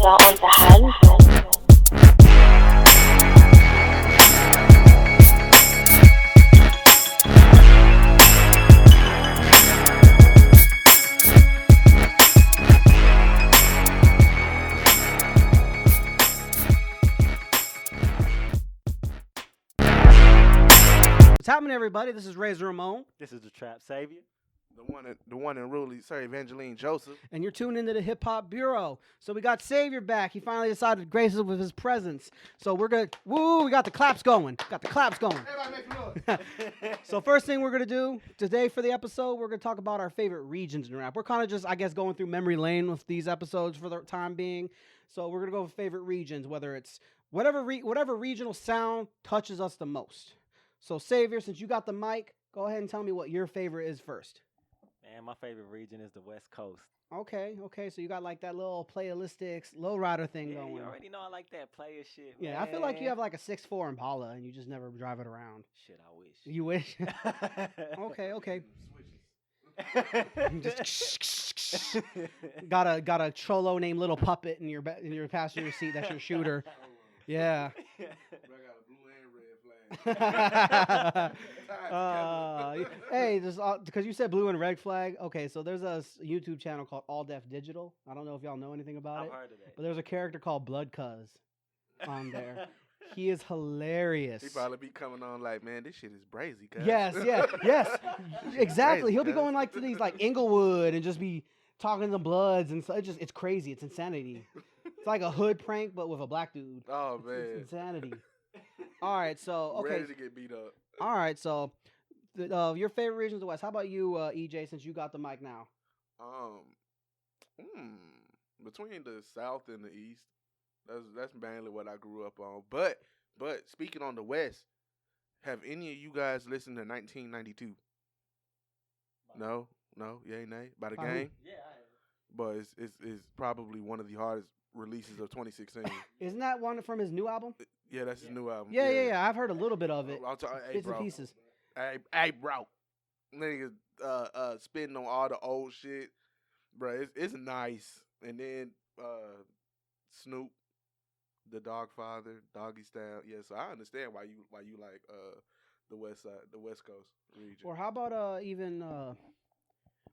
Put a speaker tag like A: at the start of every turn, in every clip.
A: wieder unterhalten.
B: What's happening, everybody? This is Razor Ramon,
C: This is the Trap Savior.
D: The one and really, Sir Evangeline Joseph.
B: and you're tuned into the Hip Hop Bureau. So we got Savior back. He finally decided to grace us with his presence. So we're good. Woo! We got the claps going. Got the claps going.
D: Everybody make some noise.
B: So first thing we're gonna do today for the episode, we're gonna talk about our favorite regions in rap. We're kind of just, I guess, going through memory lane with these episodes for the time being. So we're gonna go with favorite regions, whether it's whatever regional sound touches us the most. So Savior, since you got the mic, go ahead and tell me what your favorite is first.
C: Man, my favorite region is the West Coast.
B: Okay. So you got like that little playalistics lowrider thing
C: Yeah,
B: going.
C: you already know I like that player shit.
B: Yeah,
C: man.
B: I feel like you have like a 6'4" Impala and you just never drive it around.
C: Shit, I wish.
B: You wish? Okay. Just got a cholo named Little Puppet in your passenger seat. That's your shooter. Yeah.
D: I got a blue and red flag.
B: Hey, because you said blue and red flag. Okay, so there's a YouTube channel called All Def Digital. I don't know if y'all know anything about
C: I've
B: it,
C: heard of that.
B: but there's a character called Blood Cuz on there. He is hilarious.
D: He probably be coming on like, man, this shit is brazy, cuz.
B: Yes, exactly.
D: Crazy,
B: He'll be
D: cuz.
B: going like to these like Inglewood and just be talking to Bloods, and so it's crazy. It's insanity. It's like a hood prank, but with a black dude.
D: Oh,
B: It's
D: man.
B: insanity. All right, so okay.
D: Ready to get beat up.
B: All right, so your favorite region is the West. How about you, EJ? Since you got the mic now.
D: Between the South and the East, that's mainly what I grew up on. But speaking on the West, have any of you guys listened to 1992? No, yay, nay, by the
B: By who?
D: Game.
C: Yeah,
D: But it's probably one of the hardest releases of 2016.
B: Isn't that one from his new album?
D: Yeah, that's his new album.
B: Yeah. I've heard a little bit of it.
D: I'll tell hey,
B: Bits and
D: bro.
B: pieces.
D: Hey, bro. Niggas spitting on all the old shit. Bro, it's nice. And then Snoop, the Dogfather, Doggy Style. Yeah, so I understand why you like the West Side, the West Coast region.
B: Or how about even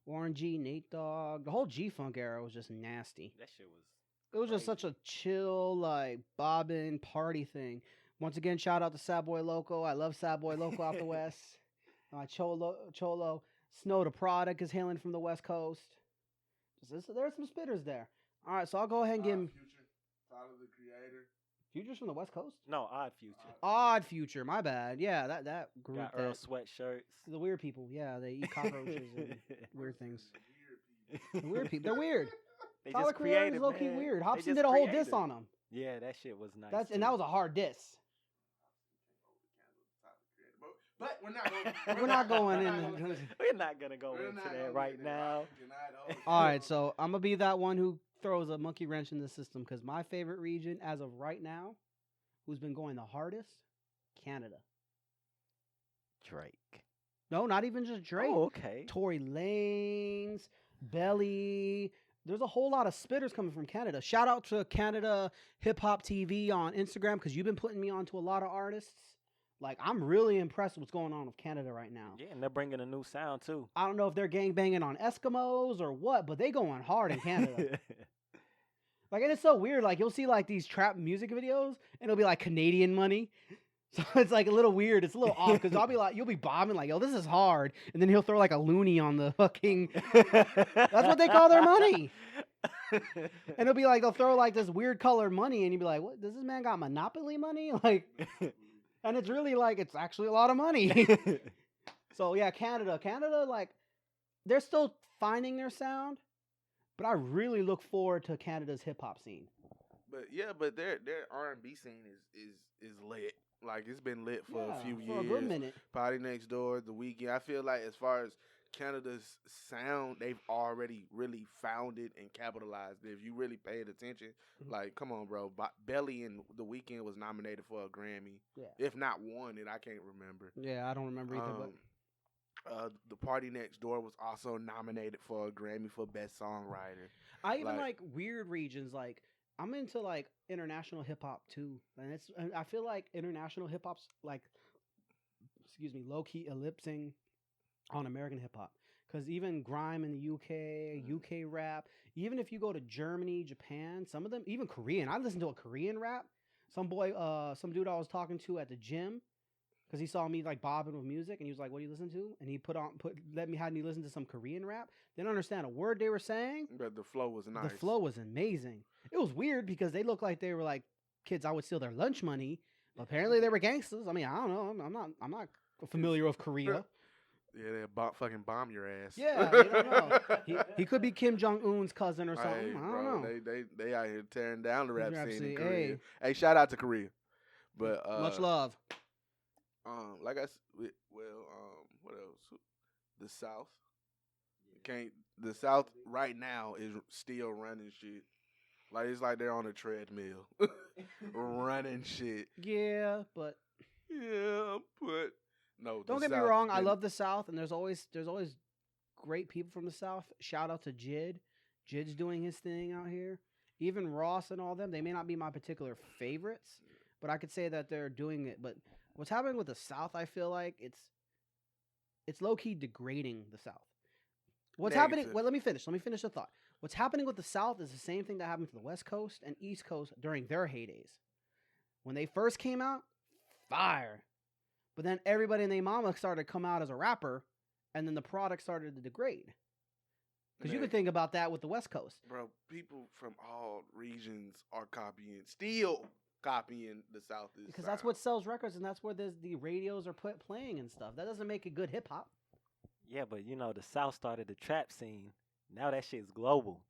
B: Warren G, Nate Dogg? The whole G Funk era was just nasty.
C: that shit was.
B: It was just such a chill, like bobbing party thing. Once again, shout out to Sad Boy Loco. I love Sad Boy Loco out the West. Cholo, Snow the Product is hailing from the West Coast. There's some spitters there. All right, so I'll go ahead and give him
D: Future, Tyler the Creator.
B: Futures from the West Coast.
C: No, Odd Future.
B: Odd Future, my bad. Yeah, that group.
C: Got Earl sweatshirts.
B: The weird people. Yeah, they eat cockroaches and weird things. The weird people. They're weird.
C: They
B: Tyler
C: just
B: Creator's
C: creative,
B: low key
C: man.
B: weird.
C: They
B: Hobson
C: just
B: did a whole
C: creative.
B: diss on him.
C: Yeah, that shit was nice.
B: And that was a hard diss.
D: But we're not going.
B: We're not going in.
C: We're not gonna go into that right now.
B: All right, so I'm gonna be that one who throws a monkey wrench in the system because my favorite region, as of right now, who's been going the hardest, Canada.
C: Drake.
B: No, not even just Drake.
C: Oh, okay.
B: Tory Lanez, Belly. There's a whole lot of spitters coming from Canada. Shout out to Canada Hip Hop TV on Instagram because you've been putting me on to a lot of artists. Like, I'm really impressed with what's going on with Canada right now.
C: Yeah, and they're bringing a new sound too.
B: I don't know if they're gangbanging on Eskimos or what, but they going hard in Canada. Like, and it's so weird. Like, you'll see like these trap music videos, and it'll be like Canadian money. So it's like a little weird. It's a little off because I'll be like, you'll be bombing like, yo, this is hard, and then he'll throw like a loony on the fucking. That's what they call their money. And it'll be like they'll throw like this weird colored money, and you'll be like, what? Does this man got Monopoly money? Like, and it's really like it's actually a lot of money. So yeah, Canada, like they're still finding their sound, but I really look forward to Canada's hip hop scene.
D: But their R&B scene is lit. Like it's been lit for a few years.
B: For a good minute.
D: Party Next Door, The Weeknd. I feel like as far as Canada's sound, they've already really found it and capitalized it. If you really paid attention, like, come on, bro. Belly and The Weeknd was nominated for a Grammy.
B: Yeah.
D: If not won it, I can't remember.
B: Yeah, I don't remember either. But
D: The Party Next Door was also nominated for a Grammy for Best Songwriter.
B: I even
D: like-
B: like weird regions like I'm into like international hip hop too, and I feel like international hip hop's like, excuse me, low key ellipsing on American hip hop. Because even grime in the UK, UK rap, even if you go to Germany, Japan, some of them, even Korean. I listened to a Korean rap. Some some dude I was talking to at the gym, because he saw me like bobbing with music, and he was like, "What do you listen to?" And he had me listen to some Korean rap. Didn't understand a word they were saying.
D: But the flow was nice.
B: The flow was amazing. It was weird because they looked like they were like kids I would steal their lunch money. But apparently they were gangsters. I mean, I don't know. I'm not familiar with Korea.
D: Yeah, they'll fucking bomb your ass.
B: Yeah, you don't know. He could be Kim Jong Un's cousin or something.
D: Hey,
B: I don't
D: bro,
B: know.
D: they out here tearing down the rap
B: Rap
D: scene in
B: scene,
D: Korea.
B: hey.
D: Hey, shout out to Korea. But
B: Much love.
D: like I said, what else? The South. The South right now is still running shit. Like it's like they're on a treadmill, running shit.
B: Yeah, but
D: Yeah, but no.
B: don't get me wrong. I love the South, and there's always great people from the South. Shout out to Jid. Jid's doing his thing out here. Even Ross and all them. They may not be my particular favorites, but I could say that they're doing it. But what's happening with the South, I feel like it's low key degrading the South. What's happening? Well, let me finish the thought. What's happening with the South is the same thing that happened to the West Coast and East Coast during their heydays. When they first came out, fire. But then everybody and their mama started to come out as a rapper, and then the product started to degrade. Because you could think about that with the West Coast.
D: Bro, people from all regions are still copying the South.
B: Because that's what sells records, and that's where the radios are playing and stuff. That doesn't make it good hip-hop.
C: Yeah, but the South started the trap scene. Now that shit's global.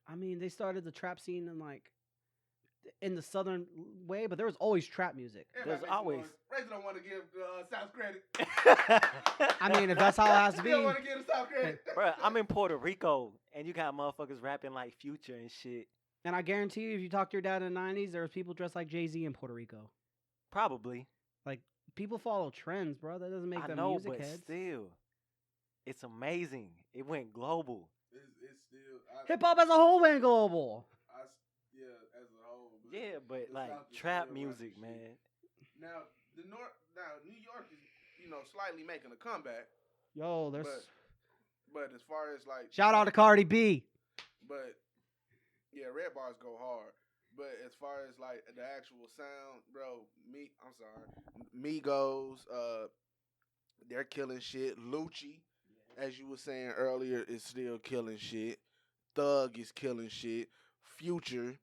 B: I mean, they started the trap scene in the southern way, but there was always trap music.
C: There's always.
D: Razor don't want to give South credit.
B: I mean, if that's how it has to be.
D: He don't want to give the South credit.
C: Bro, I'm in Puerto Rico, and you got motherfuckers rapping like Future and shit.
B: And I guarantee you, if you talk to your dad in the 90s, there was people dressed like Jay-Z in Puerto Rico.
C: Probably.
B: Like, people follow trends, bro. That doesn't make them music
C: but
B: heads.
C: still, it's amazing. It went global.
D: It's still
B: hip-hop as a whole went global.
D: As a whole.
C: Yeah, but
D: the
C: like
D: South is
C: trap
D: still
C: music,
D: rapping
C: man.
D: shit. Now New York is slightly making a comeback.
B: Yo, there's
D: but as far as like
B: shout out to Cardi B.
D: But yeah, Red Bars go hard. But as far as like the actual sound, bro, Migos, they're killing shit. Lucci, as you were saying earlier, is still killing shit. Thug is killing shit. Future,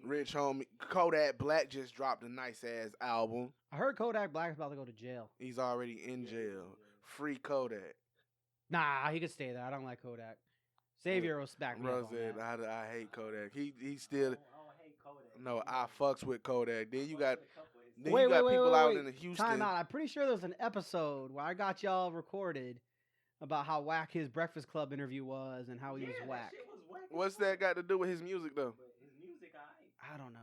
D: Rich Homie, Kodak Black just dropped a nice ass album.
B: I heard Kodak Black's about to go to jail.
D: He's already in jail. Free Kodak.
B: Nah, he could stay there. I don't like Kodak. Xavier was back me up on
D: said,
B: that.
D: I hate Kodak. He still.
C: I don't hate Kodak.
D: No, I fucks with Kodak. Then you got
B: Wait,
D: people out
B: wait.
D: in Houston.
B: Time out. I'm pretty sure there was an episode where I got y'all recorded about how whack his Breakfast Club interview was and how he was whack.
D: What's that got to do with his music though?
C: His music,
B: I don't know.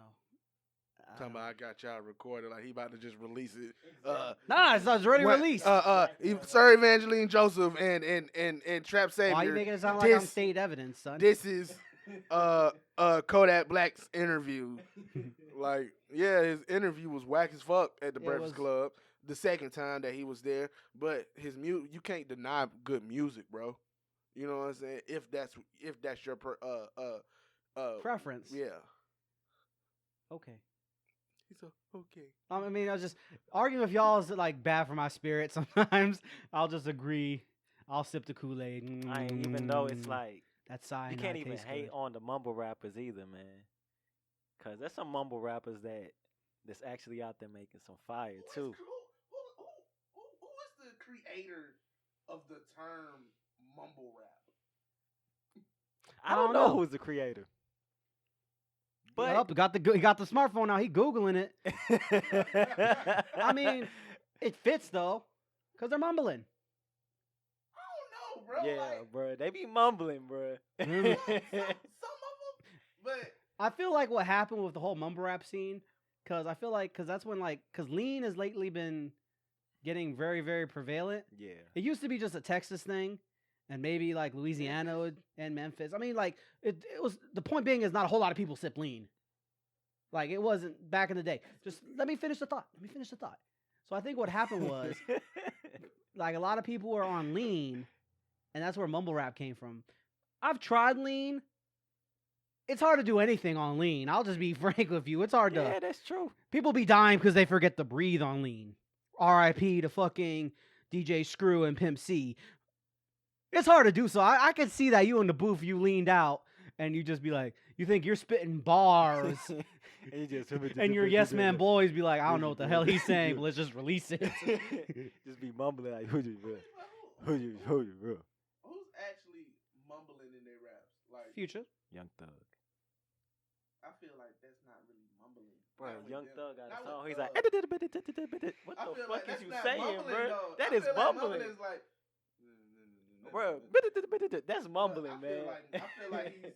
D: Talking about I got y'all recorded like he about to just release it.
B: Nah, it's already released.
D: Sir Evangeline Joseph and Trap Savior.
B: Why you making it sound like I'm state evidence, son?
D: This is Kodak Black's interview. Like, yeah, his interview was whack as fuck at the Breakfast Club. The second time that he was there, but his you can't deny good music, bro. You know what I'm saying? If that's your
B: preference.
D: Yeah.
B: Okay.
D: He's okay.
B: I mean, I was just arguing with y'all is like bad for my spirit. Sometimes I'll just agree. I'll sip the Kool-Aid.
C: Even though it's like
B: that cyanide.
C: You can't even hate
B: good.
C: on the mumble rappers either, man. Cause there's some mumble rappers that's actually out there making some fire too.
D: Who is the creator of the term mumble rap?
C: I don't know who's the creator. But
B: he got the smartphone now. He Googling it. I mean, it fits though, cause they're mumbling.
D: I don't know, bro.
C: Yeah, bro. They be mumbling, bro.
D: Some of them, but
B: I feel like what happened with the whole mumble rap scene, cause I feel like that's when cause lean has lately been getting very, very prevalent.
C: Yeah.
B: It used to be just a Texas thing. And maybe like Louisiana and Memphis. I mean, like it was the point being is not a whole lot of people sip lean. Like it wasn't back in the day. Just let me finish the thought. So I think what happened was like a lot of people were on lean, and that's where mumble rap came from. I've tried lean. It's hard to do anything on lean. I'll just be frank with you. It's hard to.
C: Yeah, that's true.
B: People be dying because they forget to breathe on lean. R.I.P. to fucking DJ Screw and Pimp C. It's hard to do so. I can see that you in the booth, you leaned out, and you just be like, you think you're spitting bars, and your yes man boys be like, I don't know what the hell he's saying, but let's just release it.
C: Just be mumbling like, who you, bro?
D: Who's actually mumbling in their raps? Like
B: Future.
C: Young Thug.
D: I feel like that's not really mumbling.
C: Bro,
D: Not with
C: Young
D: them.
C: Thug got
D: Not
C: a song.
D: with
C: He's like,
D: Thug.
C: what
D: I
C: the
D: feel
C: fuck
D: like
C: is
D: that's
C: you
D: not
C: saying,
D: mumbling,
C: bro?
D: though.
C: That
D: I
C: is
D: feel like
C: mumbling.
D: is like,
C: Bro, that's mumbling, man.
D: I feel like he's.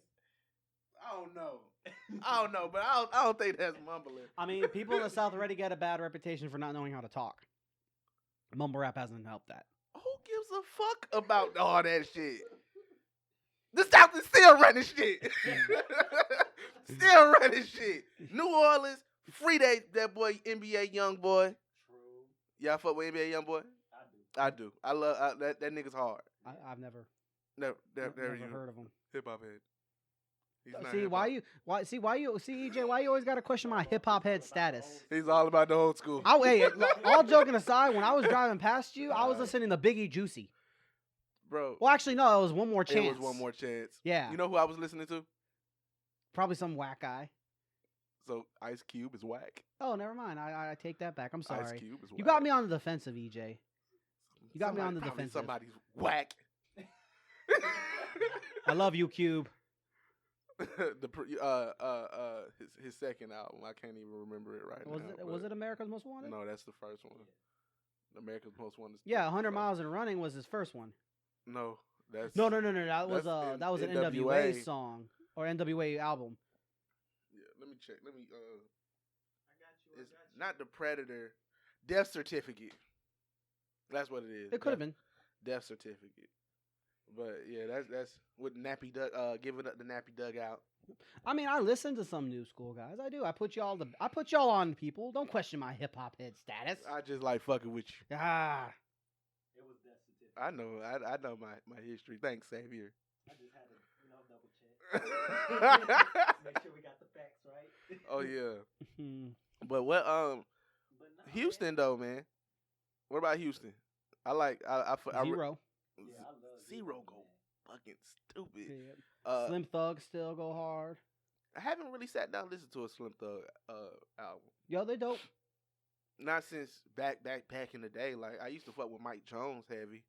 D: I don't know, but I don't think that's mumbling.
B: I mean, people in the South already get a bad reputation for not knowing how to talk. Mumble rap hasn't helped that.
D: Who gives a fuck about all that shit? The South is still running shit. Still running shit. New Orleans, free that boy NBA Young Boy.
C: True.
D: Y'all fuck with NBA Young Boy? I do. I love that nigga's hard.
B: I've never
D: Never
B: heard of him.
D: hip hop head. He's not
B: See
D: hip-hop.
B: EJ, why you always gotta question my hip hop head status?
D: He's all about the old school.
B: All joking aside, when I was driving past you, I was listening to Biggie Juicy.
D: Bro,
B: Well, actually, no, it was One More Chance.
D: it was One More Chance.
B: Yeah,
D: You know who I was listening to?
B: probably some whack guy.
D: So Ice Cube is whack.
B: Oh, never mind. I take that back. I'm
D: Ice
B: sorry.
D: Cube is whack.
B: You got me on the defensive, EJ. You got me on the
D: Probably
B: defensive.
D: Somebody's whack.
B: I love you, Cube.
D: His second album, I can't even remember it right now.
B: Was it America's Most Wanted?
D: No, that's the first one. America's Most Wanted.
B: Yeah, 100 Miles and Running was his first one.
D: No, that's
B: No. That was
D: that's
B: that was an
D: NWA.
B: NWA song or NWA album.
D: Yeah, let me check. It's not the Predator. Death Certificate. That's what it is.
B: It could have been.
D: Death Certificate. But yeah, that's with Nappy Doug giving up the Nappy Dugout.
B: I mean, I listen to some new school guys. I do. I put y'all on, people. Don't question my hip hop head status.
D: I just like fucking with you.
B: Ah,
C: It was Death Certificate.
D: I know my history. Thanks, Xavier.
C: I just had to, double check. Make sure we got the facts right.
D: Oh yeah.
B: Hmm.
D: But what
C: But nah,
D: Houston though, man. What about Houston? I like I
B: Zero.
C: Man. Yeah, I love
D: Zero
C: it,
D: go
C: man.
D: fucking stupid.
B: Yeah. Slim Thug still go hard.
D: I haven't really sat down and listened to a Slim Thug album.
B: Yo, they dope.
D: Not since back in the day. Like I used to fuck with Mike Jones heavy.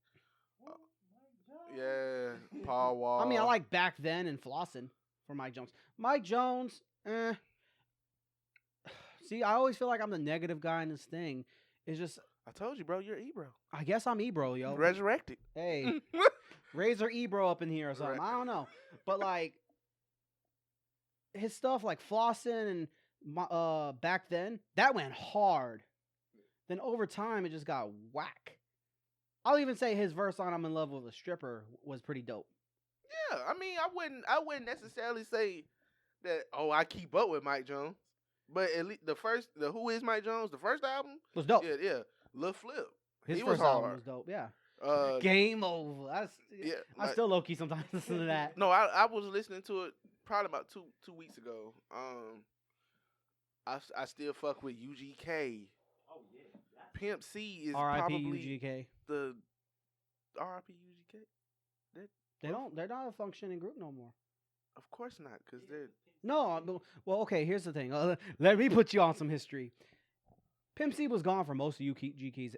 D: Yeah, Paul Wall.
B: I mean, I like Back Then and Flossin' for Mike Jones. Mike Jones, See, I always feel like I'm the negative guy in this thing. It's just,
D: I told you, bro. You're Ebro.
B: I guess I'm Ebro, yo.
D: Resurrected.
B: Hey, Razor Ebro up in here or something.
D: Right.
B: I don't know. But like his stuff like Flossin' and Back Then, that went hard. Then over time it just got whack. I'll even say his verse on I'm in Love with a Stripper was pretty dope.
D: Yeah, I mean, I wouldn't necessarily say that. Oh, I keep up with Mike Jones, but at least the Who Is Mike Jones, the first album
B: It was dope.
D: yeah, Lil Flip.
B: His
D: he
B: first
D: was
B: album
D: hard.
B: was dope, yeah.
D: Uh,
B: Game Over.
D: yeah,
B: I
D: like-
B: still low key sometimes listen to that.
D: No, I was listening to it probably about two weeks ago. I still fuck with UGK.
C: Oh yeah.
D: Pimp C is
B: R.I.P.
D: probably
B: UGK.
D: the R.I.P. UGK.
B: They're not a functioning group no more.
D: Of course not, because they're
B: No, well, okay. Here's the thing. Let me put you on some history. Pimp C was gone for most of UGK's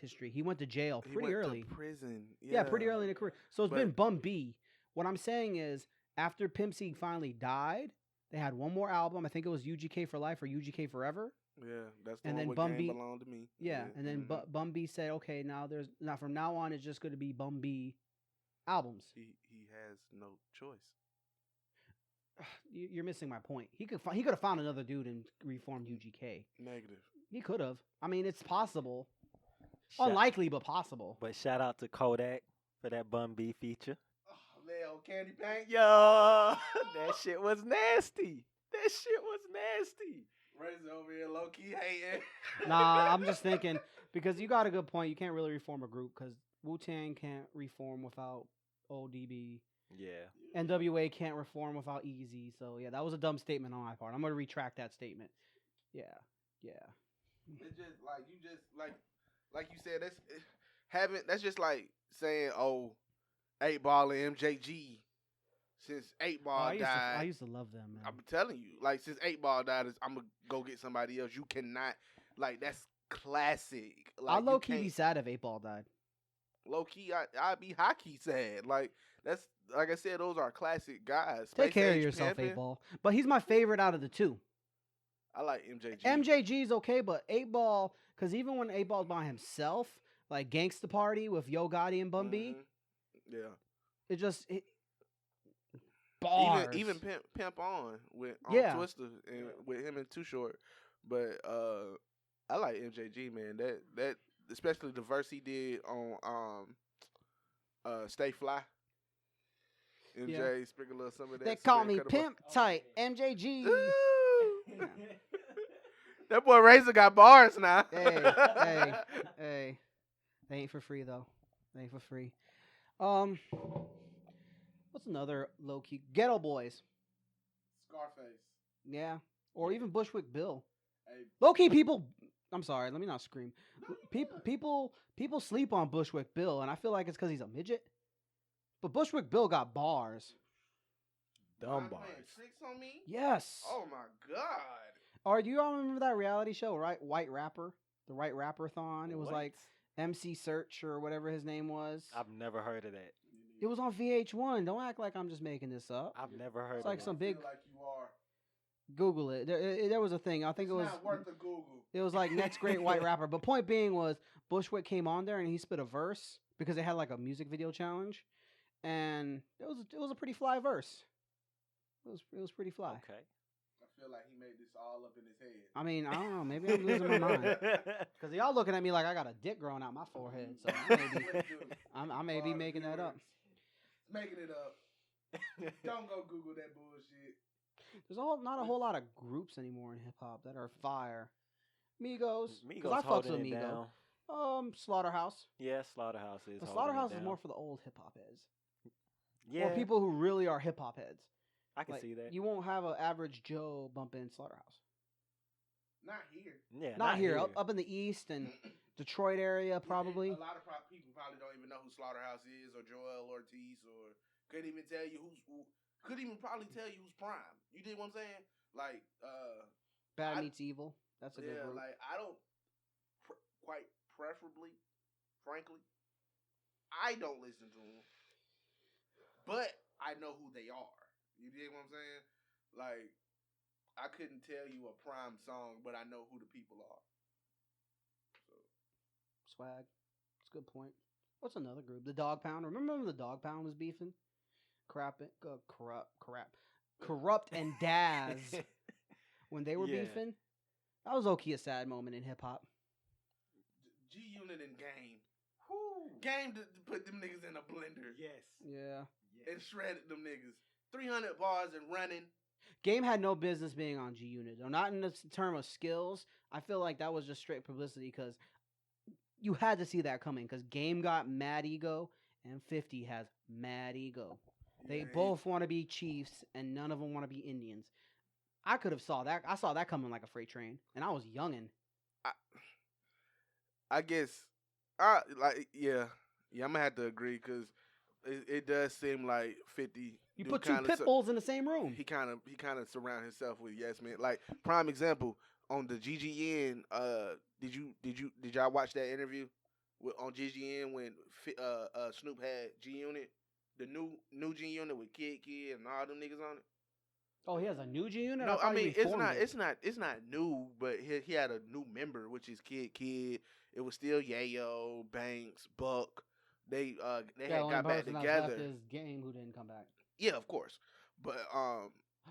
B: history. He went to jail
D: he
B: pretty
D: went
B: early.
D: to prison.
B: Yeah, pretty early in the career. So it's
D: But-
B: been Bum B. What I'm saying is, after Pimp C finally died, they had one more album. I think it was UGK for Life or UGK Forever.
D: Yeah, that's the
B: And
D: one
B: then
D: where
B: Bum
D: Game
B: B-
D: belonged to me.
B: Yeah, and then
D: mhm.
B: Bum B said, okay, now from now on, it's just going to be Bum B albums.
D: He has no choice.
B: You're missing my point. He could have found another dude and reformed UGK.
D: Negative.
B: He could have. I mean, it's possible.
C: Shout-
B: Unlikely, but possible.
C: But shout out to Kodak for that Bun B feature.
D: Oh, Leo Candy Paint.
C: Yo, that shit was nasty. That shit was nasty.
D: Razor over here low key hating.
B: Nah, I'm just thinking because you got a good point. You can't really reform a group because Wu Tang can't reform without ODB.
C: Yeah.
B: NWA can't reform without Easy. So yeah, that was a dumb statement on my part. I'm gonna retract that statement. Yeah, yeah.
D: It's just like you just like you said. That's just like saying, oh, 8 Ball and MJG. Since 8
B: Oh,
D: Ball
B: I
D: died,
B: used to love them, man.
D: I'm telling you, like since 8 Ball died, I'm gonna go get somebody else. You cannot, like that's classic. Like
B: I'd low key
D: you
B: be
D: can't,
B: sad if 8 Ball died.
D: low key. I'd be hockey sad. Like that's like I said, those are classic guys.
B: Take
D: Space
B: care of
D: Age
B: yourself,
D: Pimpin'.
B: 8 Ball. But he's my favorite out of the two.
D: I like MJG.
B: MJG's okay, but 8 Ball, because even when 8 Ball's by himself, like Gangsta Party with Yo Gotti and Bun B,
D: Yeah.
B: it just bars.
D: Even Pimp on with
B: Yeah.
D: Twister and with him and Too Short, but I like MJG, man. That especially the verse he did on Stay Fly. MJ sprinkle a little some of that.
B: They
D: so
B: call
D: that
B: me
D: cut
B: Pimp Tight, MJG.
D: Ooh. That boy Razor got bars now.
B: Hey. They ain't for free though. They ain't for free. What's another low key? Ghetto Boys.
D: Scarface.
B: Yeah. Or even Bushwick Bill.
D: Hey.
B: Low key people. I'm sorry. Let me not scream. People sleep on Bushwick Bill, and I feel like it's because he's a midget. But Bushwick Bill got bars.
C: Dumb bars.
D: Tricks on me?
B: Yes.
D: Oh my god.
B: Or do you all remember that reality show, right? White Rapper, the White Rapper-thon. It was
C: What?
B: like MC Search or whatever his name was.
C: I've never heard of that.
B: It was on VH1. Don't act like I'm just making this up.
C: I've never heard
B: like
C: of
B: some
C: that.
B: big-
D: Feel like you are.
B: Google it. There was a thing. I think
D: It's
B: it was.
D: not worth a Google.
B: It was like next great white rapper. But point being was Bushwick came on there and he spit a verse because they had like a music video challenge, and it was a pretty fly verse. It was pretty fly.
C: Okay.
D: I feel like he made this all up in his head.
B: I mean, I don't know. Maybe I'm losing my mind because y'all looking at me like I got a dick growing out my forehead. So I may be making that up.
D: Making it up. Don't go Google that bullshit.
B: There's not a whole lot of groups anymore in hip hop that are fire. Migos, because
C: Migos
B: I fucks
C: holding
B: with
C: it
B: Migos.
C: down.
B: Slaughterhouse.
C: Yeah, Slaughterhouse is.
B: But
C: holding
B: Slaughterhouse
C: it
B: is
C: down.
B: more for the old hip hop heads.
C: Yeah,
B: Or people who really are hip hop heads.
C: I can
B: Like,
C: see that.
B: You won't have an average Joe bumping Slaughterhouse.
D: Not here.
C: Yeah,
B: Not here. Up in the East and Detroit area, probably.
D: A lot of people probably don't even know who Slaughterhouse is, or Joel Ortiz, or couldn't even tell you couldn't even probably tell you who's Prime. You dig what I'm saying? Like,
B: Bad
D: I-
B: Meets Evil. That's a good group.
D: like I don't quite preferably, frankly, I don't listen to them, but I know who they are. You dig what I'm saying? Like, I couldn't tell you a Prime song, but I know who the people are.
B: Swag. That's a good point. What's another group? The Dog Pound. Remember when the Dog Pound was beefing? Corrupt and Daz when they were
C: Yeah.
B: beefing. That was okay a sad moment in hip hop.
D: G Unit and Game. Game to put them niggas in a blender.
C: Yes.
B: Yeah.
D: And shredded them niggas. 300 bars and running.
B: Game had no business being on G Unit though. Not in the term of skills. I feel like that was just straight publicity because you had to see that coming because Game got mad ego and 50 has mad ego. They
D: Yeah,
B: both want to be Chiefs and none of them want to be Indians. I could have saw that. I saw that coming like a freight train, and I was youngin'.
D: I guess, yeah, I'm gonna have to agree because it does seem like 50.
B: You
D: do
B: put two
D: kinda
B: pit bulls in the same room.
D: He kind of surround himself with yes men. Like prime example on the GGN. Did y'all watch that interview on GGN when Snoop had G Unit, the new G Unit with Kid and all them niggas on it?
B: Oh, he has a new G Unit.
D: No, I
B: thought he
D: mean
B: reformed
D: it's
B: it.
D: not new, but he had a new member, which is Kid. It was still Yayo, Banks, Buck. They
B: Yeah,
D: had
B: the only
D: got back
B: person that's left
D: together.
B: is Game, who didn't come back.
D: Yeah, of course. But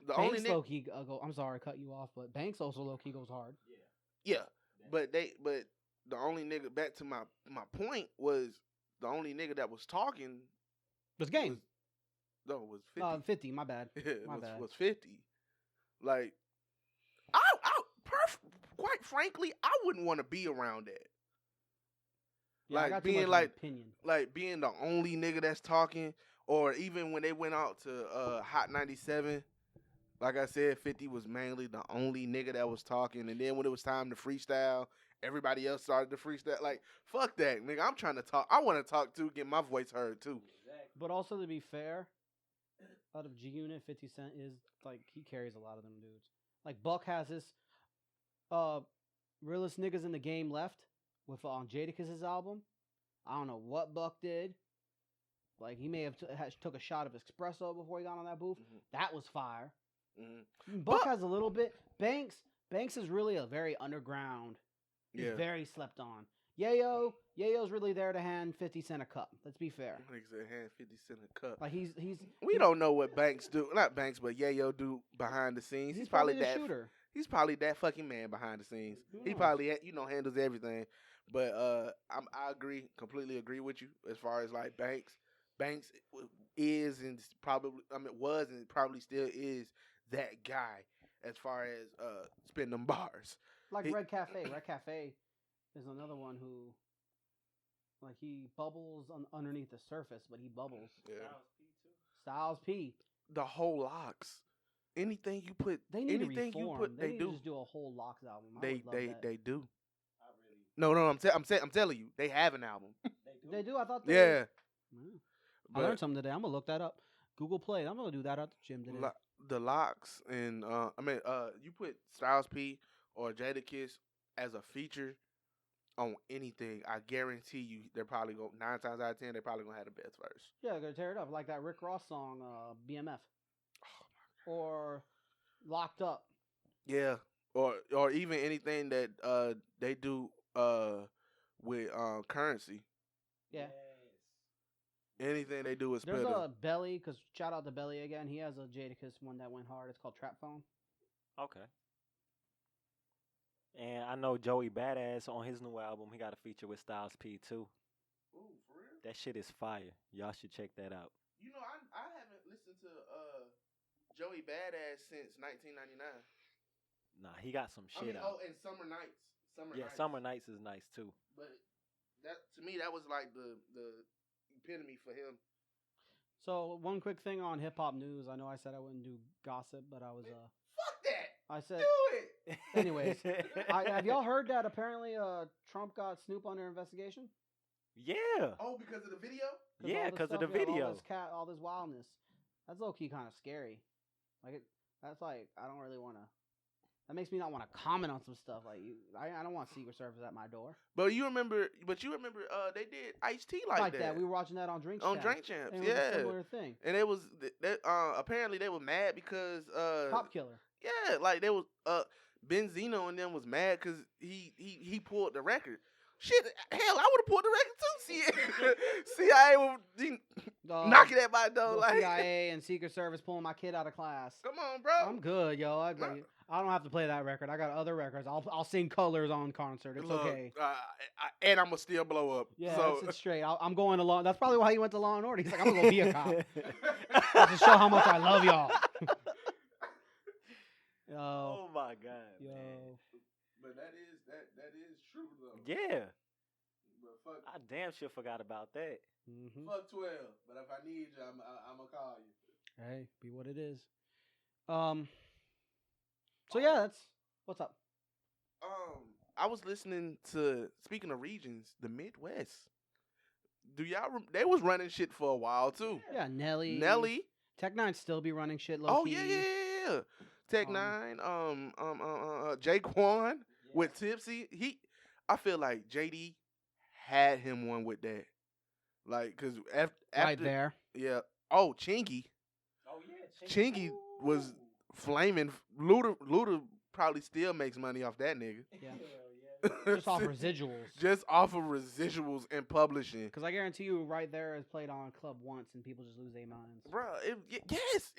D: the
B: Banks
D: only
B: low key go. I'm sorry, cut you off, but Banks also low key goes hard.
D: yeah, but the only nigga, back to my point, was the only nigga that was talking
B: It's Game.
D: was 50.
B: 50. My bad.
D: It
B: My bad.
D: was 50. Like, quite frankly, I wouldn't want to be around that.
B: Yeah, I
D: like
B: got too much
D: being
B: of an
D: like
B: opinion.
D: like being the only nigga that's talking, or even when they went out to Hot 97, like I said, 50 was mainly the only nigga that was talking, and then when it was time to freestyle, everybody else started to freestyle. Like, fuck that, nigga. I'm trying to talk. I want to talk too, get my voice heard too.
B: But also to be fair, out of G Unit, 50 Cent is like he carries a lot of them dudes. Like Buck has this realest niggas in the game left with on Jadakiss' album. I don't know what Buck did. Like he may have took a shot of espresso before he got on that booth.
D: Mhm.
B: That was fire.
D: Mhm.
B: Buck has a little bit. Banks is really a very underground. He's
D: Yeah.
B: very slept on. Yayo's really there to hand 50 Cent a cup. Let's be fair.
D: Niggas said hand 50 Cent a cup.
B: Like he's
D: We don't know what Banks do. Not Banks, but Yayo do behind the scenes.
B: he's probably the
D: that.
B: shooter.
D: He's probably that fucking man behind the scenes.
B: Who
D: He
B: knows?
D: probably handles everything. But I agree, completely agree with you as far as like Banks. Banks is and probably was and probably still is that guy as far as spin them bars.
B: Like
D: He-
B: Red Cafe. Red Cafe is another one who, like, he bubbles underneath the surface, but he bubbles.
D: Yeah.
B: Styles P.
D: The whole locks. Anything you put,
B: They need
D: anything
B: to
D: you
B: reform.
D: put,
B: they
D: they
B: need
D: do.
B: to just do a whole Locks album. I
D: They
B: would love
D: they
B: that.
D: they do. No, I'm telling you, they have an album.
B: They do. I thought. They
D: Yeah.
B: Mm. I
D: But
B: learned something today. I'm gonna look that up. Google Play. I'm gonna do that at the gym today.
D: the locks and you put Styles P or Jadakiss as a feature on anything, I guarantee you they're probably go 9 times out of 10 they're probably gonna have the best verse.
B: Yeah, they're gonna tear it up like that Rick Ross song, BMF, or Locked Up.
D: Yeah, or even anything that they do with Currency.
B: Yeah.
D: Anything they do with
B: There's
D: Spitter.
B: a Belly, because shout out to Belly again. He has a Jadakiss one that went hard. It's called Trap Phone.
C: Okay. And I know Joey Badass on his new album, he got a feature with Styles P too.
D: Ooh, for real?
C: That shit is fire. Y'all should check that out.
D: You know, I haven't listened to Joey Badass since 1999.
C: Nah, he got some shit out.
D: And Summer Nights.
C: Yeah, Summer Nights is nice too.
D: But that to me that was like the epitome for him.
B: So one quick thing on hip hop news. I know I said I wouldn't do gossip, but I was
D: Fuck that.
B: I said
D: Do it.
B: Anyways, have y'all heard that apparently Trump got Snoop under investigation?
C: Yeah.
D: Oh, because of the video?
C: Yeah, because of the
B: stuff,
C: video.
B: all this wildness. That's low key kind of scary. Like that's like I don't really want to. That makes me not want to comment on some stuff. Like I don't want Secret Service at my door.
D: But you remember they did Ice-T like that.
B: We were watching that on Drink
D: on
B: Champs,
D: Drink Champs.
B: and it was a
D: Yeah.
B: similar thing.
D: And it was apparently they were mad because
B: Cop Killer.
D: yeah, like they was Benzino and them was mad because he pulled the record. Shit, hell, I would have pulled the record too. CIA would knock it at my door.
B: The
D: Like,
B: CIA and Secret Service pulling my kid out of class.
D: come on, bro.
B: I'm good, yo. I don't have to play that record. I got other records. I'll sing Colors on concert. It's
D: Look,
B: okay.
D: and I'm gonna still blow up.
B: Yeah,
D: so
B: it's straight. I'm going to Law. That's probably why he went to Law and Order. He's like, I'm gonna go be a cop to show how much I love y'all. Yo,
C: Oh my god.
B: yo.
C: Man.
D: But that is true though.
C: Yeah.
D: But fuck,
C: I damn sure forgot about that.
B: Mm-hmm.
D: fuck 12. But if I need you, I'm gonna call you.
B: Hey, be what it is. So yeah, that's what's up.
D: I was listening to, speaking of regions, the Midwest. Do y'all? They was running shit for a while too.
B: Yeah, Nelly. Tech Nine still be running shit low
D: Oh
B: key.
D: yeah. Tech Nine. Jaquan with Tipsy. I feel like JD had him one with that. Like, cause after
B: Right there.
D: Yeah. Oh, Chingy.
C: Oh yeah.
D: Chingy was flaming. Luda probably still makes money off that nigga.
B: Yeah. Just off residuals.
D: Just off of residuals and publishing.
B: Because I guarantee you, right there is played on club once, and people just lose their minds.
D: Bruh, yes,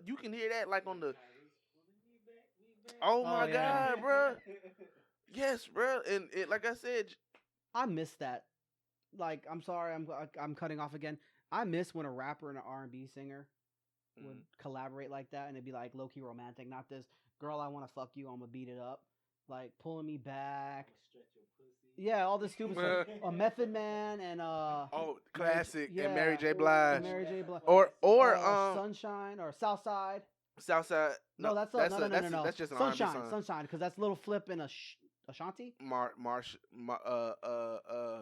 D: you can hear that like on the. Oh my
B: yeah.
D: god, bruh. Yes, bruh, and it, like I said,
B: I miss that. Like, I'm sorry, I'm cutting off again. I miss when a rapper and an R&B singer would collaborate like that, and it'd be like low key romantic, not this girl I want to fuck you, I'm gonna beat it up, like pulling me back. Yeah, all this stupid stuff. A Method Man and
D: Oh,
B: Mary J-
D: classic.
B: yeah,
D: And Mary J. Blige.
B: Mary J. Blige.
D: Or
B: Sunshine or Southside.
D: Southside.
B: No, that's
D: that's
B: no.
D: That's just an R&B
B: Sunshine,
D: song.
B: Sunshine, because that's Little Flip and Ashanti.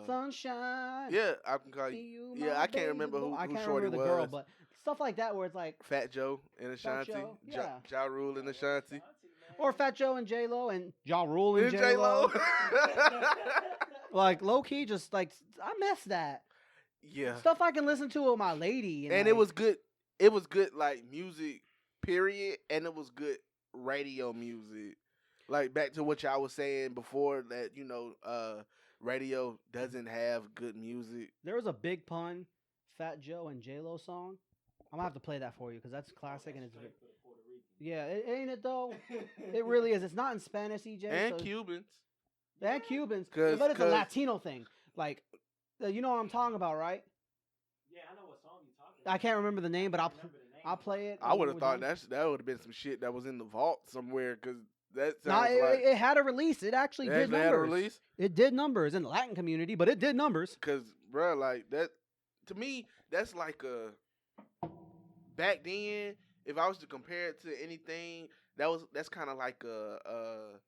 B: Sunshine.
D: Yeah, I can call
B: be
D: you.
B: you
D: Yeah,
B: my
D: I can't remember
B: baby
D: who
B: boy. I can't
D: Shorty
B: remember the girl,
D: was.
B: but stuff like that where it's like
D: Fat Joe and Ashanti.
B: Joe, yeah.
D: Ja Rule and Ashanti.
B: or Fat Joe and J Lo and Ja Rule and
D: And
B: J Lo.
D: J-Lo.
B: Like low key, just like I miss that
D: Yeah.
B: stuff I can listen to with my lady.
D: And it was good. It was good, like music, period, and it was good radio music. Like back to what y'all was saying before that, radio doesn't have good music.
B: There was a Big Pun, Fat Joe and J Lo song. I'm gonna have to play that for you because that's classic and it's yeah, ain't it though? It really is. It's not in Spanish, EJ.
D: And
B: so
D: Cubans.
B: and Cubans,
D: 'Cause-
B: but it's a
D: 'cause-
B: Latino thing. Like, you know what I'm talking about, right?
C: Yeah, I know what song you're talking
B: I can't remember the name, but I'll
C: remember the name.
B: I'll play it.
D: I
B: when
D: would have
B: we're
D: thought
B: done.
D: that would have been some shit that was in the vault somewhere, because that
B: Nah,
D: sounds like
B: it had a release. It actually
D: they
B: did
D: actually
B: numbers.
D: had a release.
B: It did numbers in the Latin community, but it did numbers.
D: Because, bro, like that, to me, that's like back then, if I was to compare it to anything, that's kind of like a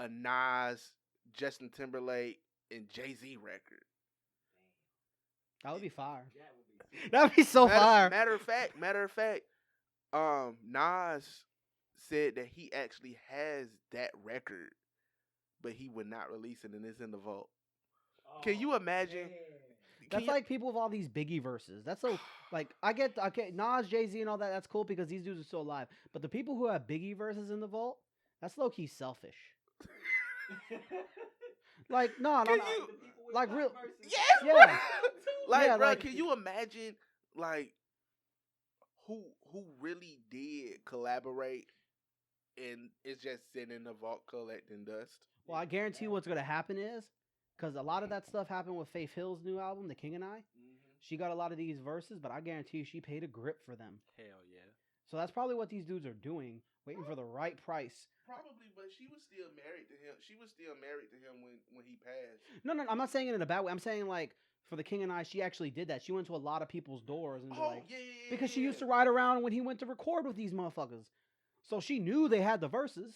D: Nas, Justin Timberlake, and Jay-Z record.
B: That would be fire.
C: That would be
B: That'd be so fire.
D: Matter of fact, Nas said that he actually has that record, but he would not release it, and it's in the vault. Can you imagine?
B: That's like people with all these Biggie verses. That's so like I get okay Nas, Jay-Z, and all that. That's cool because these dudes are still alive. But the people who have Biggie verses in the vault, that's low key selfish. Like no,
D: Can
B: no,
D: you-
B: like real.
D: Yes,
B: Yeah.
D: bro. Like,
B: Yeah,
D: bro,
B: like-
D: can you imagine, like, who really did collaborate, and it's just sitting in the vault collecting dust?
B: Well, I guarantee you what's gonna happen is because a lot of that stuff happened with Faith Hill's new album, The King and I. She got a lot of these verses, but I guarantee you she paid a grip for them.
C: Hell yeah.
B: So that's probably what these dudes are doing, waiting for the right price.
D: Probably, but she was still married to him. She was still married to him when he passed.
B: No, I'm not saying it in a bad way. I'm saying like for The King and I, she actually did that. She went to a lot of people's doors and be like,
D: yeah.
B: because she used to ride around when he went to record with these motherfuckers. So she knew they had the verses.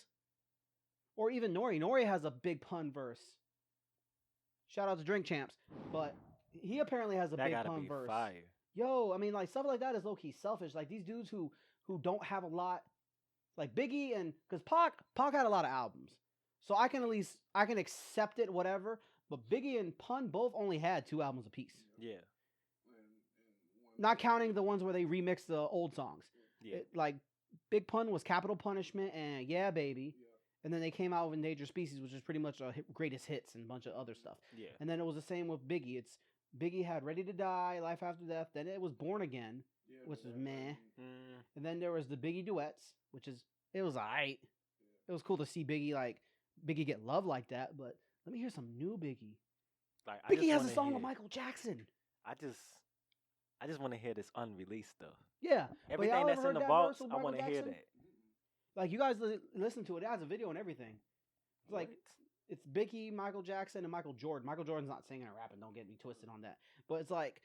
B: Or even Nori. Nori has a Big Pun verse. Shout out to Drink Champs. But he apparently has a
C: That
B: Big
C: gotta
B: Pun
C: be
B: verse.
C: fire.
B: Yo, I mean, like stuff like that is low key selfish. Like these dudes who don't have a lot, like Biggie and because Pac had a lot of albums, so I can accept it, whatever. But Biggie and Pun both only had 2 albums apiece,
C: Yeah.
B: not counting the ones where they remixed the old songs.
C: Yeah.
B: Like Big Pun was Capital Punishment and Yeah Baby, and then they came out with Endangered Species, which is pretty much greatest hits and a bunch of other stuff.
C: Yeah.
B: And then it was the same with Biggie. Biggie had Ready to Die, Life After Death. Then it was Born Again, which is meh.
C: Mm,
B: And then there was the Biggie duets, which it was alright. It was cool to see Biggie get love like that. But let me hear some new Biggie.
C: like
B: Biggie has a song with Michael Jackson.
C: I just want to hear this unreleased stuff.
B: Yeah,
C: Everything
B: y'all
C: that's
B: ever
C: in
B: heard
C: the
B: that
C: vaults,
B: verse with
C: I want to
B: Michael
C: hear
B: Jackson?
C: that.
B: Like you guys listen to it. It has a video and everything. It's like
C: What?
B: it's Biggie, Michael Jackson, and Michael Jordan. Michael Jordan's not singing or rapping. Don't get me twisted on that. But it's like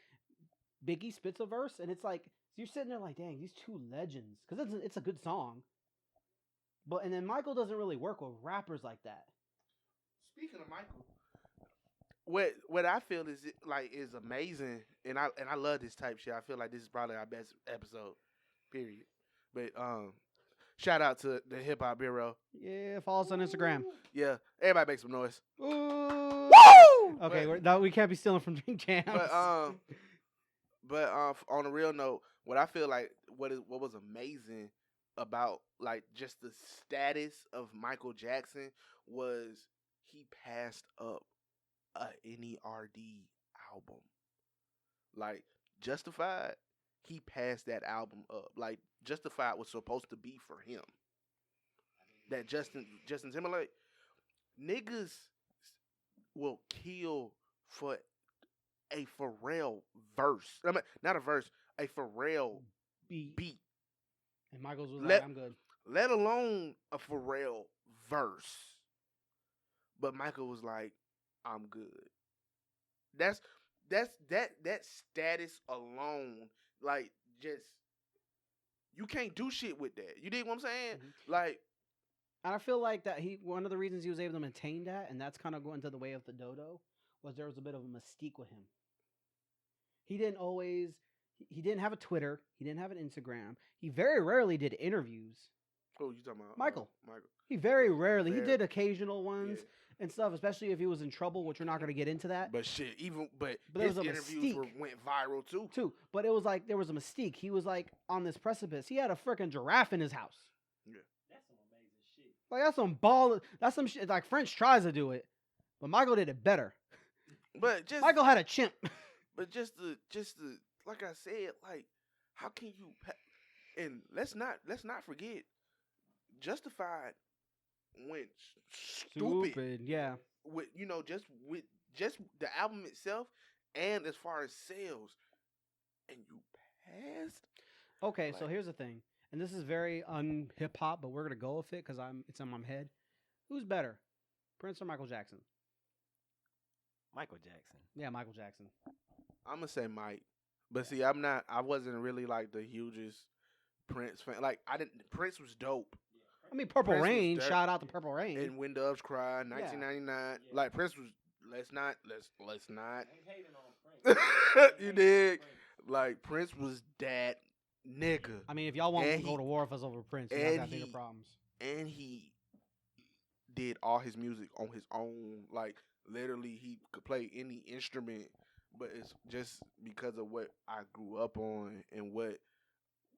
B: Biggie spits a verse, and it's like you're sitting there like, dang, these 2 legends, because it's a good song. But and then Michael doesn't really work with rappers like that.
D: Speaking of Michael, what I feel is amazing, and I love this type shit. I feel like this is probably our best episode, period. But shout out to the Hip Hop Bureau.
B: Yeah, follow us on Instagram.
D: Yeah, everybody make some noise.
B: Ooh.
D: Woo!
B: Okay, we can't be stealing from Drink Champs.
D: But on a real note, what I feel like what was amazing about like just the status of Michael Jackson was he passed up a NERD album. Like Justified, he passed that album up. Like Justified was supposed to be for him. That Justin Timberlake, niggas will kill for a Pharrell verse. I mean, not a verse, a Pharrell
B: beat.
D: beat.
B: Michaels was
D: Let-
B: like, I'm good.
D: let alone a Pharrell verse. But Michael was like, I'm good. That status alone, like, just you can't do shit with that. You dig what I'm saying?
B: Mhm.
D: Like,
B: And I feel like that one of the reasons he was able to maintain that, and that's kind of going to the way of the dodo, was there was a bit of a mystique with him. He didn't have a Twitter. He didn't have an Instagram. He very rarely did interviews.
D: who you talking about?
B: Michael.
D: Michael.
B: He very rarely. He
D: Very-
B: did occasional ones
D: Yeah.
B: and stuff, especially if he was in trouble, which we're not going to get into that.
D: But shit, but
B: there
D: his
B: was a
D: interviews
B: mystique.
D: went viral too.
B: Too. But it was like there was a mystique. He was like on this precipice. He had a freaking giraffe in his house.
C: That's some amazing shit.
B: Like that's some ball. That's some shit. Like French tries to do it, but Michael did it better.
D: But just
B: Michael had a chimp.
D: But just the like I said, like how can you? And let's not forget, Justified went stupid.
B: Yeah.
D: With with the album itself, and as far as sales, and you passed.
B: Okay, so
D: Like-
B: here's the thing, and this is very un-hip hop, but we're gonna go with it because it's in my head. Who's better, Prince or Michael Jackson?
C: Michael Jackson.
B: Yeah, Michael Jackson.
D: I'm gonna say Mike, but see, I wasn't really like the hugest Prince fan. Like Prince was dope.
B: I mean, Purple
D: Prince was
B: Rain.
D: dirt.
B: Shout out to Purple Rain.
D: And When Doves Cry, 1999.
C: Yeah.
D: Like Prince was. Let's not.
C: I ain't hating on Prince.
D: You dig? Like Prince was that nigga,
B: I mean, if y'all want
D: And
B: to go
D: he-
B: to war with us over Prince, you guys
D: and
B: got bigger
D: he-
B: problems.
D: and he did all his music on his own. Like literally, he could play any instrument. But it's just because of what I grew up on and what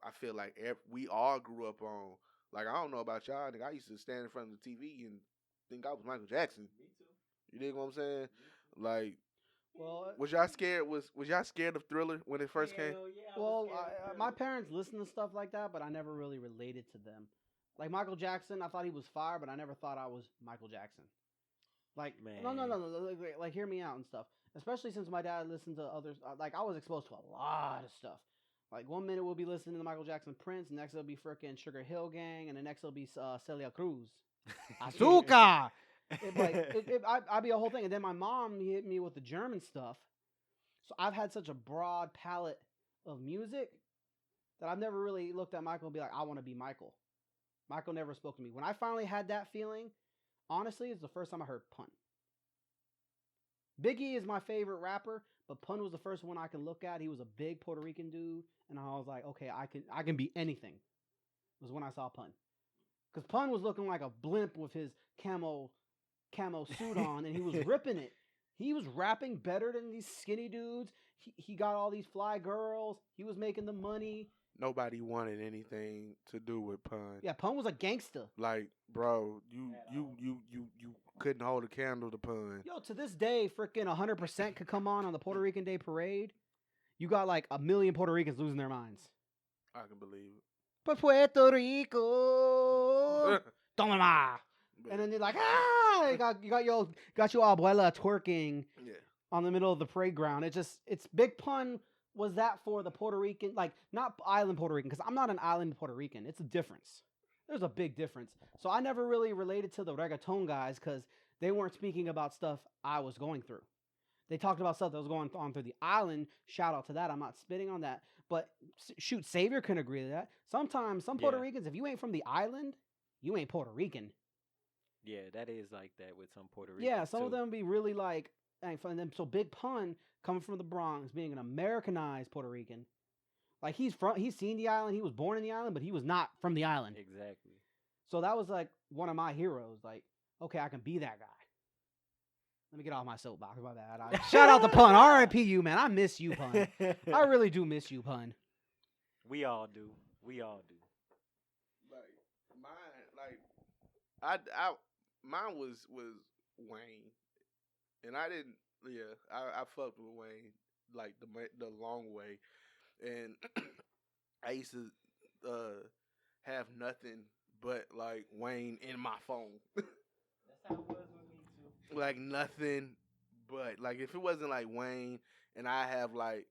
D: I feel like we all grew up on. Like I don't know about y'all. Nigga, I used to stand in front of the TV and think I was Michael Jackson.
C: Me too.
D: You dig what I'm saying? Like,
B: Well,
D: was y'all scared? Was y'all scared of Thriller when it first came?
C: Hell yeah, I was
B: well,
C: scared of Thriller.
B: my parents listened to stuff like that, but I never really related to them. Like Michael Jackson, I thought he was fire, but I never thought I was Michael Jackson. Like, no,
C: Man.
B: like hear me out and stuff. Especially since my dad listened to others. Like, I was exposed to a lot of stuff. Like, 1 minute we'll be listening to Michael Jackson Prince, next it'll be freaking Sugar Hill Gang, and the next it'll be Celia Cruz. Azúcar! I'd be a whole thing. And then my mom hit me with the German stuff. So I've had such a broad palette of music that I've never really looked at Michael and be like, I want to be Michael. Michael never spoke to me. When I finally had that feeling, honestly, it's the first time I heard Pun. Biggie is my favorite rapper, but Pun was the first one I can look at. He was a big Puerto Rican dude, and I was like, okay, I can be anything. Was when I saw Pun. Because Pun was looking like a blimp with his camo suit on, and he was ripping it. He was rapping better than these skinny dudes. He got all these fly girls. He was making the money.
D: Nobody wanted anything to do with Pun.
B: Yeah, Pun was a gangster.
D: Like, bro, you
C: At all.
D: couldn't hold a candle to Pun.
B: Yo, to this day, freaking 100% could come on the Puerto Rican Day Parade. You got like 1 million Puerto Ricans losing their minds.
D: I can believe
B: But Puerto Rico,
D: it.
B: toma. And then they're like, ah, you got your abuela twerking
D: yeah,
B: on the middle of the parade ground. It's Big Pun was that for the Puerto Rican, like not island Puerto Rican, because I'm not an island Puerto Rican. It's a difference. There's a big difference. So I never really related to the reggaeton guys because they weren't speaking about stuff I was going through. They talked about stuff that was going on through the island. Shout out to that. I'm not spitting on that. But shoot, Savior can agree to that. Sometimes some Puerto
C: Yeah.
B: Ricans, if you ain't from the island, you ain't Puerto Rican.
C: Yeah, that is like that with some Puerto Ricans.
B: Yeah, some of
C: too.
B: them be really like, ain't fun. Them. So Big Pun coming from the Bronx, being an Americanized Puerto Rican, like he's seen the island, he was born in the island, but he was not from the island.
C: Exactly.
B: So that was like one of my heroes. Like, okay, I can be that guy. Let me get off my soapbox. My bad. Shout out to Pun. R.I.P. you, man. I miss you, Pun. I really do miss you, Pun.
C: We all do. We all do.
D: like mine, mine was Wayne, and I didn't. Yeah, I fucked with Wayne like the long way, and I used to have nothing but like Wayne in my phone.
C: That's how it was with me too.
D: Like nothing but like if it wasn't like Wayne and I have like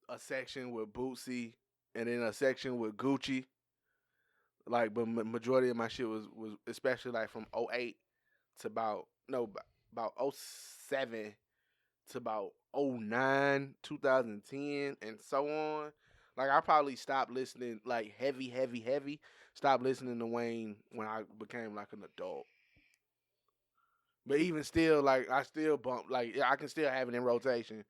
D: a section with Bootsy and then a section with Gucci, Like, but majority of my shit was especially like from '08 to about '07 to about '09, 2010, and so on. Like, I probably stopped listening like heavy. Stopped listening to Wayne when I became like an adult. But even still, like, I still bump, like, yeah, I can still have it in rotation.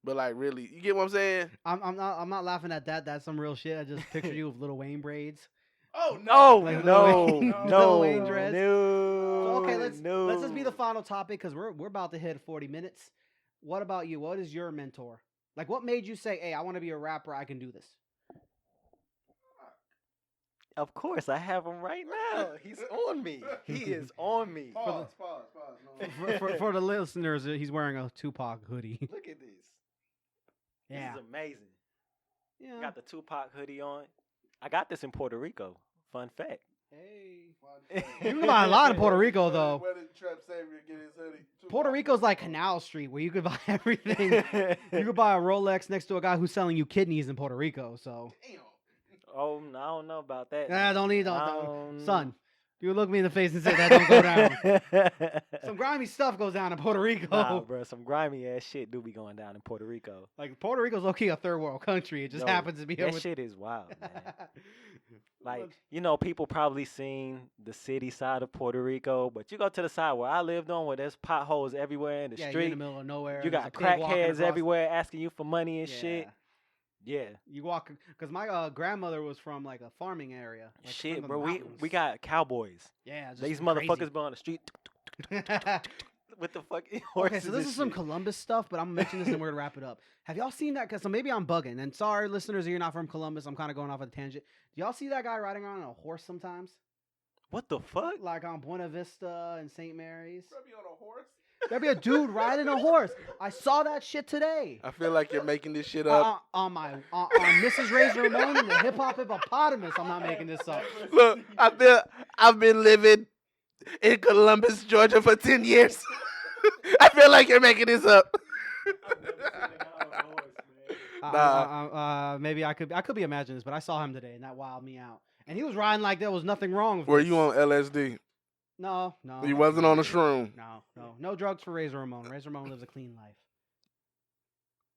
D: But like, really, you get what I'm saying?
B: I'm not laughing at that. That's some real shit. I just pictured you with little Wayne braids.
D: Oh
C: No,
B: Like
C: no,
B: Lil Wayne-
C: no,
B: Lil Wayne dreads.
C: no.
B: So okay, let's just be the
C: no.
B: final topic because we're about to hit 40 minutes. What about you? What is your mentor? Like, what made you say, "Hey, I want to be a rapper. I can do this."
C: Of course, I have him right now. He's on me. He is on me.
D: Pause. No.
B: For the listeners, he's wearing a Tupac hoodie.
C: Look at this.
B: Yeah,
C: This is amazing.
B: yeah.
C: Got the Tupac hoodie on. I got this in Puerto Rico. Fun fact.
B: Hey, you can buy a lot in Puerto Rico though.
D: Where did Trap Savior get his hoodie?
B: Puerto Rico's like Canal Street, where you could buy everything. You could buy a Rolex next to a guy who's selling you kidneys in Puerto Rico. So,
D: Damn.
C: Oh, I don't know about that.
B: nah, don't need,
C: I
B: don't. Son, you look me in the face and say that don't go down. Some grimy stuff goes down in Puerto Rico.
C: Nah, bro, some grimy ass shit do be going down in Puerto Rico.
B: Like Puerto Rico's low key a third world country. It just
C: Yo,
B: happens to be
C: that
B: with.
C: shit is wild, man. Like, you know, people probably seen the city side of Puerto Rico, but you go to the side where I lived on, where there's potholes everywhere in the
B: yeah, you're
C: street.
B: in the middle of nowhere.
C: You
B: there's
C: got
B: a pig walking
C: crackheads
B: across-
C: everywhere asking you for money and shit. Yeah.
B: You walk because my grandmother was from like a farming area. Like
C: Shit,
B: from the
C: bro. We
B: mountains.
C: got cowboys.
B: yeah. Just
C: These
B: some
C: motherfuckers be on the street
B: crazy.
C: with the fucking
B: Okay,
C: horses.
B: so this
C: and
B: is some
C: shit.
B: Columbus stuff, but I'm gonna mention this and we're gonna wrap it up. Have y'all seen that? Cause so maybe I'm bugging. And sorry, listeners, if you're not from Columbus, I'm kind of going off a tangent. Do y'all see that guy riding around on a horse sometimes?
C: What the fuck?
B: Like on Buena Vista and St. Mary's.
D: Bro, be on a horse?
B: There'd be a dude riding a horse. I saw that shit today.
D: I feel like you're making this shit up.
B: On Mrs. Razor Ramon and the hip hop hippopotamus. I'm not making this up.
D: Look, I've been living in Columbus, Georgia for 10 years. I feel like you're making this up.
B: Maybe I could be imagining this, but I saw him today and that wowed me out. And he was riding like there was nothing wrong with
D: Were
B: this.
D: you on LSD?
B: No.
D: You wasn't on a shroom.
B: No drugs for Razor Ramon. Razor Ramon lives a clean life.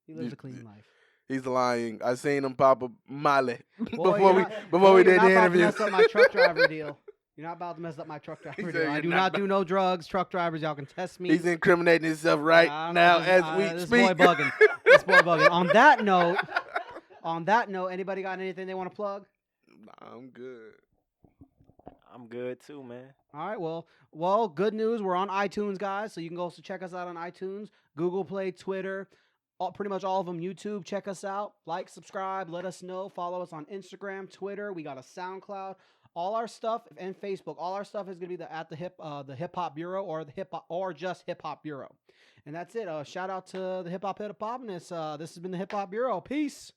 B: He lives a clean life.
D: He's lying. I seen him pop a Molly
B: Boy,
D: before
B: you're
D: we
B: not-
D: before
B: boy,
D: we
B: you're
D: did
B: not
D: the
B: about to
D: interview.
B: mess up my truck driver deal. You're not about to mess up my truck driver
D: said
B: deal. I
D: you're
B: do
D: not
B: not
D: about-
B: do no drugs. Truck drivers, y'all can test me.
D: He's incriminating himself right
B: I don't
D: now
B: know,
D: as we
B: this
D: speak.
B: boy bugging. This boy bugging. On that note, anybody got anything they want to plug?
D: Nah, I'm good.
C: I'm good too, man.
B: All right, well, good news. We're on iTunes, guys, so you can go check us out on iTunes, Google Play, Twitter, pretty much all of them, YouTube. Check us out. Like, subscribe, let us know. Follow us on Instagram, Twitter. We got a SoundCloud. All our stuff and Facebook. All our stuff is gonna be at the Hip Hop Bureau or just Hip Hop Bureau. And that's it. Shout out to the Hip Hop Hippopotamus. This has been the Hip Hop Bureau. Peace.